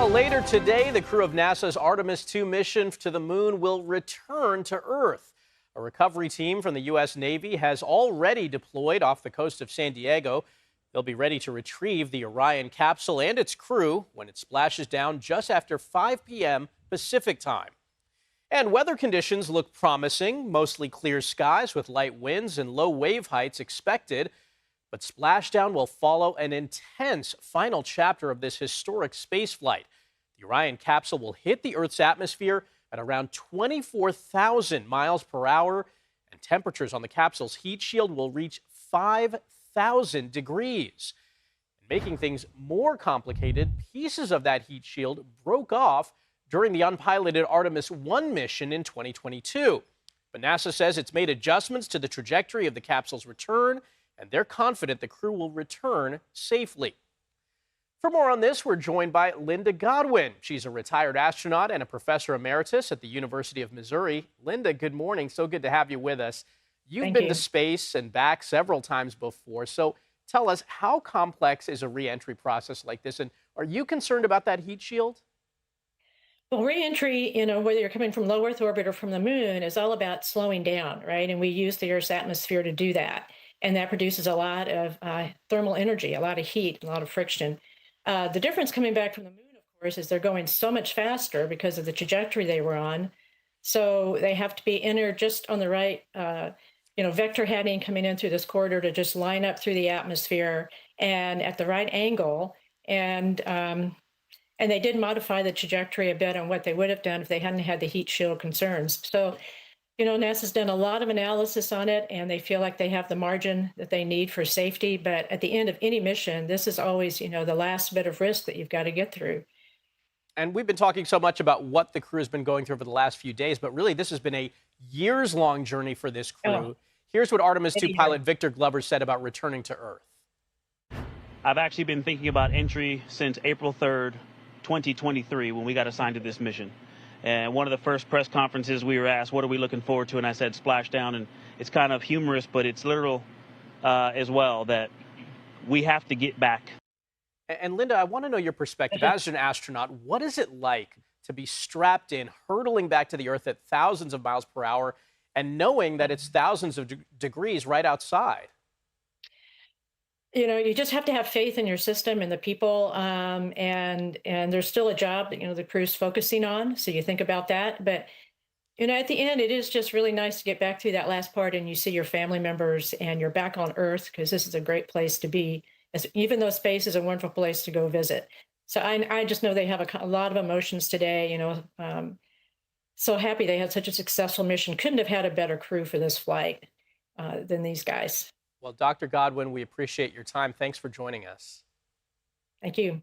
Well, later today, the crew of NASA's Artemis II mission to the moon will return to Earth. A recovery team from the U.S. Navy has already deployed off the coast of San Diego. They'll be ready to retrieve the Orion capsule and its crew when it splashes down just after 5 p.m. Pacific time. And weather conditions look promising, mostly clear skies with light winds and low wave heights expected. But splashdown will follow an intense final chapter of this historic spaceflight. The Orion capsule will hit the Earth's atmosphere at around 24,000 miles per hour, and temperatures on the capsule's heat shield will reach 5,000 degrees. And making things more complicated, pieces of that heat shield broke off during the unpiloted Artemis I mission in 2022. But NASA says it's made adjustments to the trajectory of the capsule's return, and they're confident the crew will return safely. For more on this, we're joined by Linda Godwin. She's a retired astronaut and a professor emeritus at the University of Missouri. Linda, good morning. So good to have you with us. You've been to space and back several times before. So tell us, how complex is a re-entry process like this? And are you concerned about that heat shield? Well, reentry, whether you're coming from low Earth orbit or from the moon, is all about slowing down, right? And we use the Earth's atmosphere to do that. And that produces a lot of thermal energy, a lot of heat, a lot of friction. The difference coming back from the moon, of course, is they're going so much faster because of the trajectory they were on. So they have to be entered just on the right, vector heading coming in through this corridor to just line up through the atmosphere and at the right angle. And they did modify the trajectory a bit on what they would have done if they hadn't had the heat shield concerns. So, NASA's done a lot of analysis on it, and they feel like they have the margin that they need for safety. But at the end of any mission, this is always, the last bit of risk that you've got to get through. And we've been talking so much about what the crew has been going through for the last few days, but really this has been a years-long journey for this crew. Oh, Here's what Artemis II many pilot years. Victor Glover said about returning to Earth. I've actually been thinking about entry since April 3rd, 2023, when we got assigned to this mission. And one of the first press conferences we were asked, what are we looking forward to? And I said splashdown. And it's kind of humorous, but it's literal as well, that we have to get back. And Linda, I want to know your perspective as an astronaut. What is it like to be strapped in, hurtling back to the Earth at thousands of miles per hour, and knowing that it's thousands of degrees right outside? You just have to have faith in your system and the people, and there's still a job that the crew's focusing on. So you think about that, but at the end, it is just really nice to get back through that last part, and you see your family members, and you're back on Earth because this is a great place to be. Even though space is a wonderful place to go visit. So I just know they have a lot of emotions today. So happy they had such a successful mission. Couldn't have had a better crew for this flight than these guys. Well, Dr. Godwin, we appreciate your time. Thanks for joining us. Thank you.